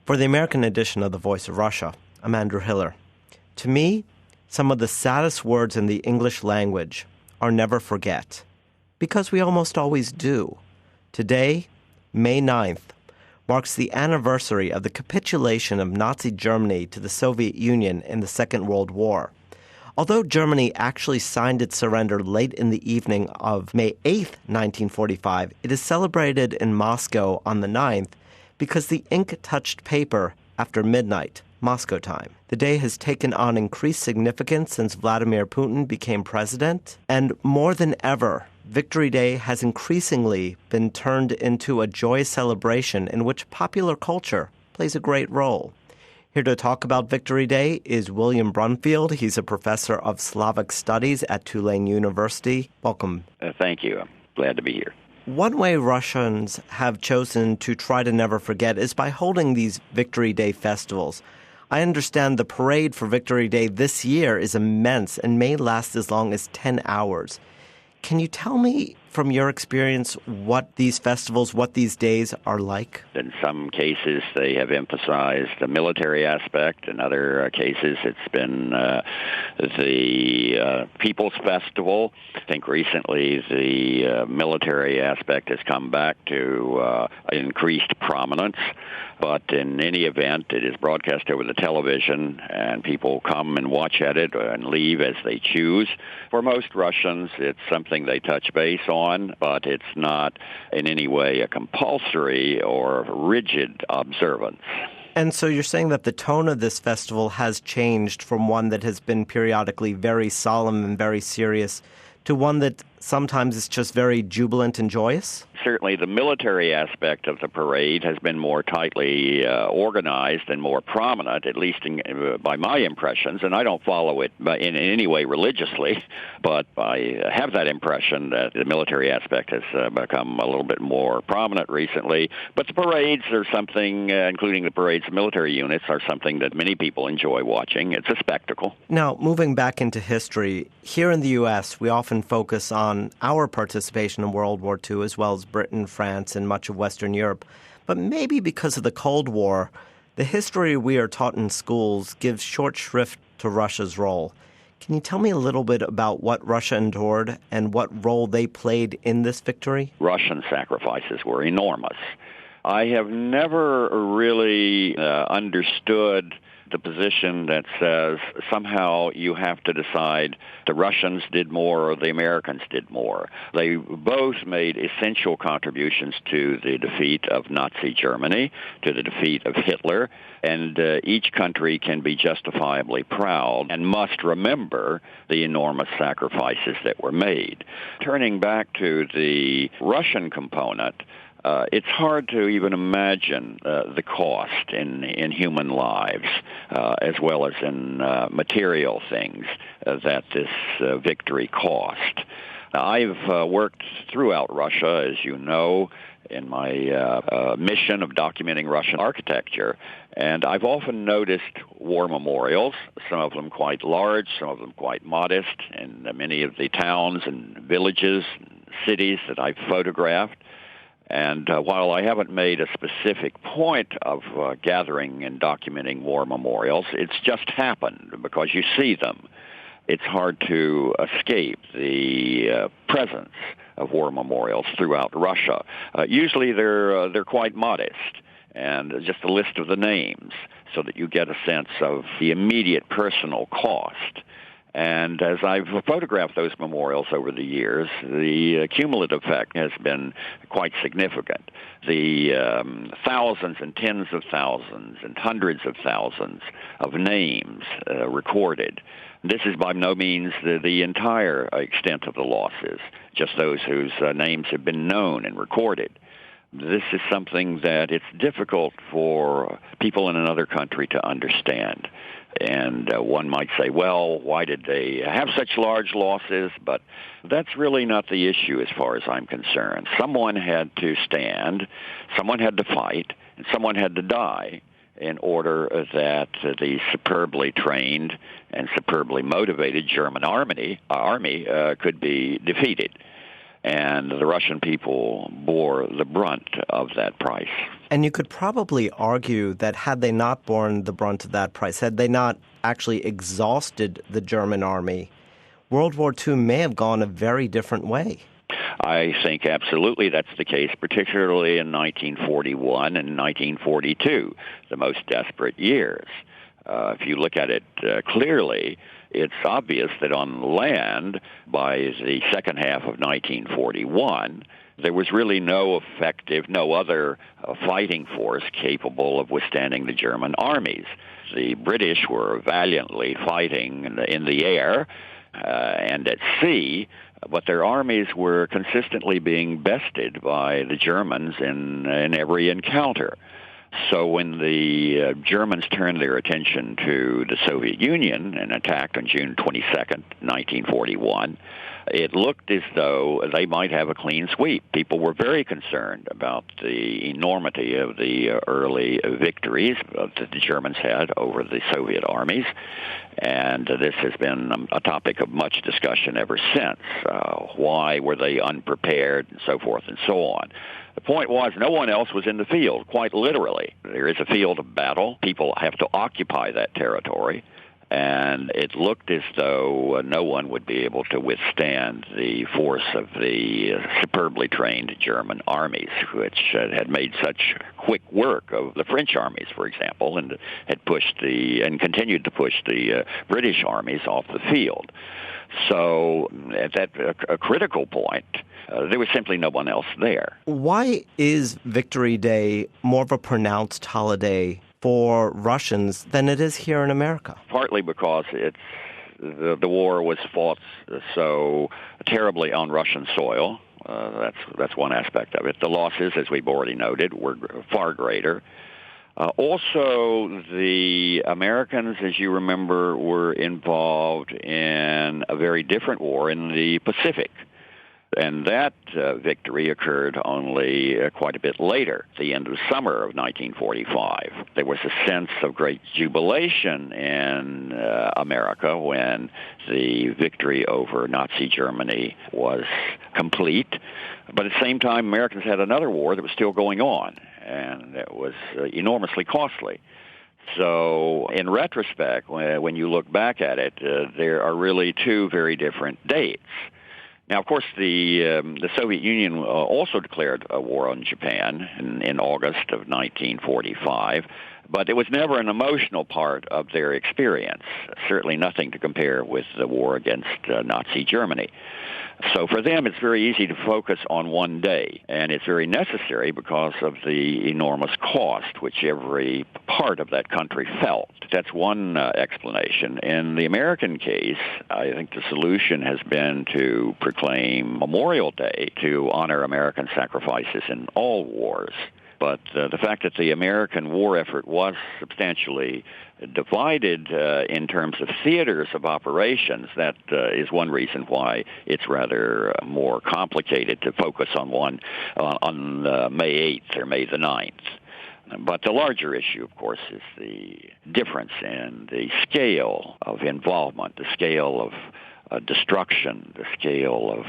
For the American edition of The Voice of Russia, I'm Andrew Hiller. To me, some of the saddest words in the English language are never forget, because we almost always do. Today, May 9th, marks the anniversary of the capitulation of Nazi Germany to the Soviet Union in the Second World War. Although Germany actually signed its surrender late in the evening of May 8th, 1945, it is celebrated in Moscow on the 9th because the ink touched paper after midnight, Moscow time. The day has taken on increased significance since Vladimir Putin became president, and more than ever, Victory Day has increasingly been turned into a joyous celebration in which popular culture plays a great role. Here to talk about Victory Day is William Brumfield. He's a professor of Slavic studies at Tulane University. Welcome. Thank you. I'm glad to be here. One way Russians have chosen to try to never forget is by holding these Victory Day festivals. I understand the parade for Victory Day this year is immense and may last as long as 10 hours. Can you tell me, from your experience, what these festivals, what these days are like? In some cases, they have emphasized the military aspect. In other cases, it's been the People's Festival. I think recently the military aspect has come back to increased prominence. But in any event, it is broadcast over the television, and people come and watch at it and leave as they choose. For most Russians, it's something they touch base on, but it's not in any way a compulsory or rigid observance. And so you're saying that the tone of this festival has changed from one that has been periodically very solemn and very serious to one that sometimes is just very jubilant and joyous? Certainly the military aspect of the parade has been more tightly organized and more prominent, at least by my impressions, and I don't follow it in any way religiously, but I have that impression that the military aspect has become a little bit more prominent recently. But the parades are something, including the parades of military units, are something that many people enjoy watching. It's a spectacle. Now, moving back into history, here in the U.S., we often focus on our participation in World War II, as well as Britain, France, and much of Western Europe. But maybe because of the Cold War, the history we are taught in schools gives short shrift to Russia's role. Can you tell me a little bit about what Russia endured and what role they played in this victory? Russian sacrifices were enormous. I have never really understood the position that says somehow you have to decide the Russians did more or the Americans did more. They both made essential contributions to the defeat of Nazi Germany, to the defeat of Hitler, and each country can be justifiably proud and must remember the enormous sacrifices that were made. Turning back to the Russian component, it's hard to even imagine the cost in human lives, as well as in material things that this victory cost. Now, I've worked throughout Russia, as you know, in my mission of documenting Russian architecture, and I've often noticed war memorials, some of them quite large, some of them quite modest, in many of the towns and villages and cities that I've photographed. And while I haven't made a specific point of gathering and documenting war memorials, it's just happened because you see them. It's hard to escape the presence of war memorials throughout Russia. Usually they're quite modest, and just a list of the names so that you get a sense of the immediate personal cost. And as I've photographed those memorials over the years, the cumulative effect has been quite significant. The thousands and tens of thousands and hundreds of thousands of names recorded. This is by no means the entire extent of the losses, just those whose names have been known and recorded. This is something that it's difficult for people in another country to understand. And one might say, well, why did they have such large losses? But that's really not the issue as far as I'm concerned. Someone had to stand, someone had to fight, and someone had to die in order that the superbly trained and superbly motivated German army could be defeated. and the Russian people bore the brunt of that price. And you could probably argue that had they not borne the brunt of that price, had they not actually exhausted the German army, World War II may have gone a very different way. I think absolutely that's the case, particularly in 1941 and 1942, the most desperate years. If you look at it clearly, it's obvious that on land, by the second half of 1941, there was really no other fighting force capable of withstanding the German armies. The British were valiantly fighting in the air and at sea, but their armies were consistently being bested by the Germans in every encounter. So when the Germans turned their attention to the Soviet Union and attacked on June 22nd, 1941, it looked as though they might have a clean sweep. People were very concerned about the enormity of the early victories that the Germans had over the Soviet armies, and this has been a topic of much discussion ever since. Why were they unprepared, and so forth and so on. The point was no one else was in the field, quite literally. There is a field of battle. People have to occupy that territory. And it looked as though no one would be able to withstand the force of the superbly trained German armies, which had made such quick work of the French armies, for example, and had pushed and continued to push the British armies off the field. So at that a critical point, there was simply no one else there. Why is Victory Day more of a pronounced holiday for Russians than it is here in America? Partly because the war was fought so terribly on Russian soil. That's one aspect of it. The losses, as we've already noted, were far greater. Also, the Americans, as you remember, were involved in a very different war in the Pacific. And that victory occurred only quite a bit later, the end of summer of 1945. There was a sense of great jubilation in America when the victory over Nazi Germany was complete. But at the same time, Americans had another war that was still going on, and it was enormously costly. So in retrospect, when you look back at it, there are really two very different dates. Now, of course, the Soviet Union also declared a war on Japan in August of 1945, but it was never an emotional part of their experience, certainly nothing to compare with the war against Nazi Germany. So for them, it's very easy to focus on one day, and it's very necessary because of the enormous cost which every part of that country felt. That's one explanation. In the American case, I think the solution has been to proclaim Memorial Day to honor American sacrifices in all wars. But the fact that the American war effort was substantially divided in terms of theaters of operations, that is one reason why it's rather more complicated to focus on one on May 8th or May the 9th. But the larger issue, of course, is the difference in the scale of involvement, the scale of destruction, the scale of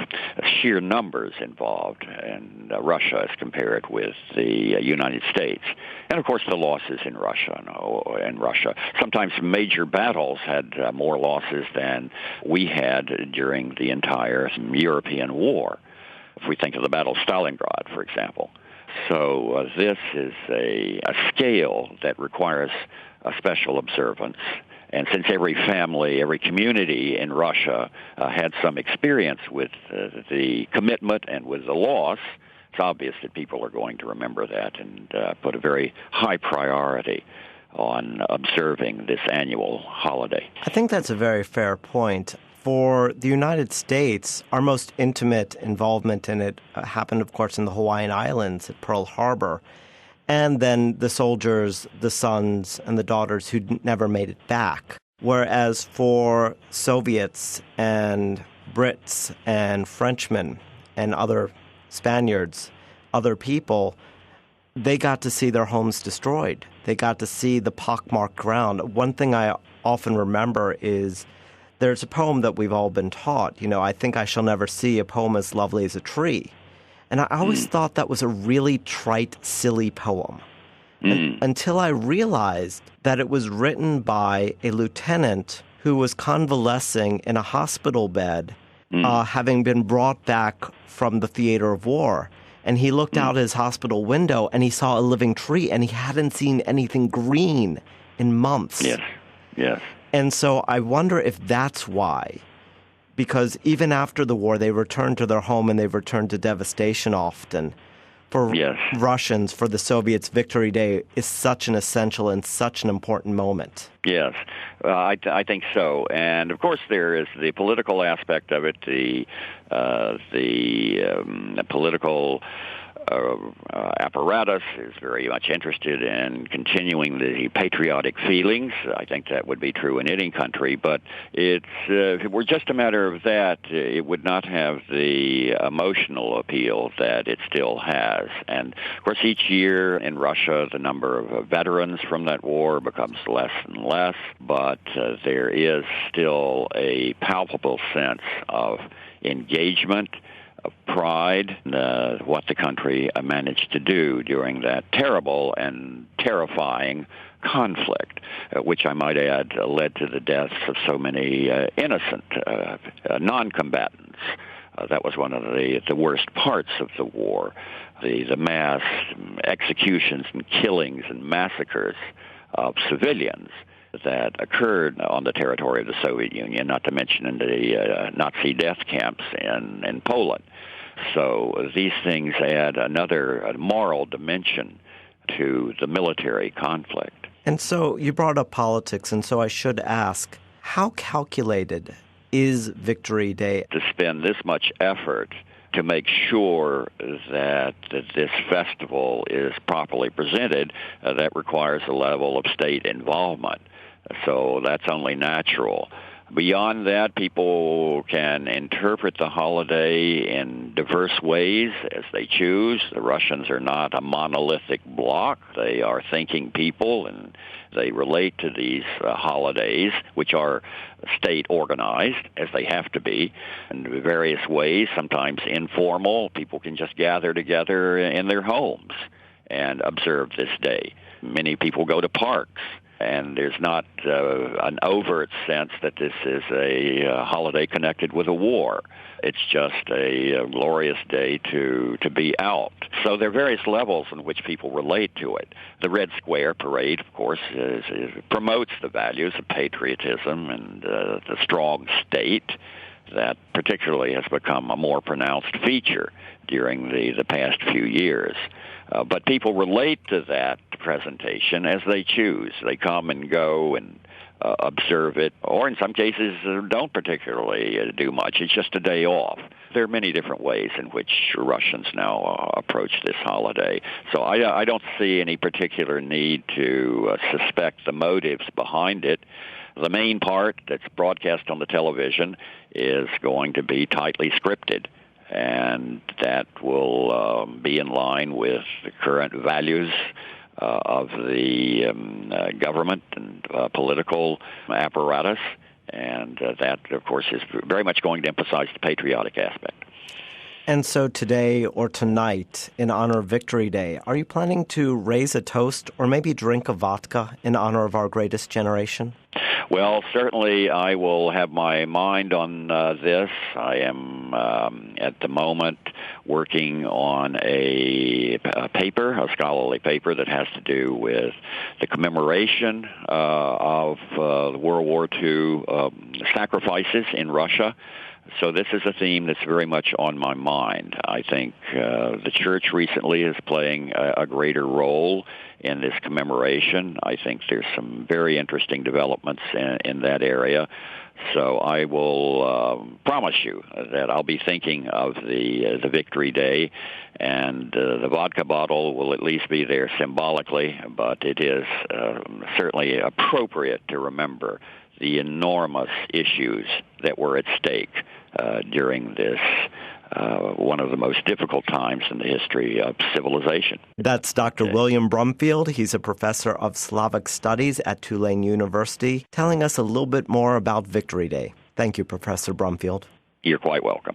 sheer numbers involved in Russia as compared with the United States. And, of course, the losses in Russia. Sometimes major battles had more losses than we had during the entire European war. If we think of the Battle of Stalingrad, for example. So this is a scale that requires a special observance. And since every family, every community in Russia had some experience with the commitment and with the loss, it's obvious that people are going to remember that and put a very high priority on observing this annual holiday. I think that's a very fair point. For the United States, our most intimate involvement in it happened, of course, in the Hawaiian Islands at Pearl Harbor. And then the soldiers, the sons, and the daughters who never made it back. Whereas for Soviets and Brits and Frenchmen and other Spaniards, other people, they got to see their homes destroyed. They got to see the pockmarked ground. One thing I often remember is There's a poem that we've all been taught, I think I shall never see a poem as lovely as a tree. And I always thought that was a really trite, silly poem. Until I realized that it was written by a lieutenant who was convalescing in a hospital bed, having been brought back from the theater of war. And he looked out his hospital window and he saw a living tree, and he hadn't seen anything green in months. Yes. And so I wonder if that's why. Because even after the war, they returned to their home and they returned to devastation often. For Russians, for the Soviets, Victory Day is such an essential and such an important moment. Yes, I think so. And, of course, there is the political aspect of it, the political apparatus is very much interested in continuing the patriotic feelings. I think that would be true in any country, but if it were just a matter of that, it would not have the emotional appeal that it still has. And, of course, each year in Russia, the number of veterans from that war becomes less and less, but there is still a palpable sense of engagement, of pride in what the country managed to do during that terrible and terrifying conflict, which I might add led to the deaths of so many innocent non-combatants. That was one of the worst parts of the war, the mass executions and killings and massacres of civilians that occurred on the territory of the Soviet Union, not to mention in the Nazi death camps in Poland. So these things add another moral dimension to the military conflict. And so you brought up politics, and so I should ask, how calculated is Victory Day? To spend this much effort to make sure that this festival is properly presented, that requires a level of state involvement. So that's only natural. Beyond that, people can interpret the holiday in diverse ways as they choose. The Russians are not a monolithic bloc. They are thinking people, and they relate to these holidays, which are state-organized, as they have to be, in various ways, sometimes informal. People can just gather together in their homes and observe this day. Many people go to parks. And there's not an overt sense that this is a holiday connected with a war. It's just a glorious day to be out. So there are various levels in which people relate to it. The Red Square Parade, of course, promotes the values of patriotism and the strong state that particularly has become a more pronounced feature during the past few years. But people relate to that presentation as they choose. They come and go and observe it, or in some cases don't particularly do much. It's just a day off. There are many different ways in which Russians now approach this holiday. So I don't see any particular need to suspect the motives behind it. The main part that's broadcast on the television is going to be tightly scripted, and that will be in line with the current values of the government and political apparatus, and that, of course, is very much going to emphasize the patriotic aspect. And so today or tonight, in honor of Victory Day, are you planning to raise a toast or maybe drink a vodka in honor of our greatest generation? Well, certainly I will have my mind on this. I am, at the moment, working on a paper, a scholarly paper that has to do with the commemoration of the World War II sacrifices in Russia. So this is a theme that's very much on my mind. I think the church recently is playing a greater role in this commemoration. I think there's some very interesting developments in that area. So I will promise you that I'll be thinking of the Victory Day, and the vodka bottle will at least be there symbolically, but it is certainly appropriate to remember the enormous issues that were at stake during this one of the most difficult times in the history of civilization. That's Dr. William Brumfield. He's a professor of Slavic studies at Tulane University, telling us a little bit more about Victory Day. Thank you, Professor Brumfield. You're quite welcome.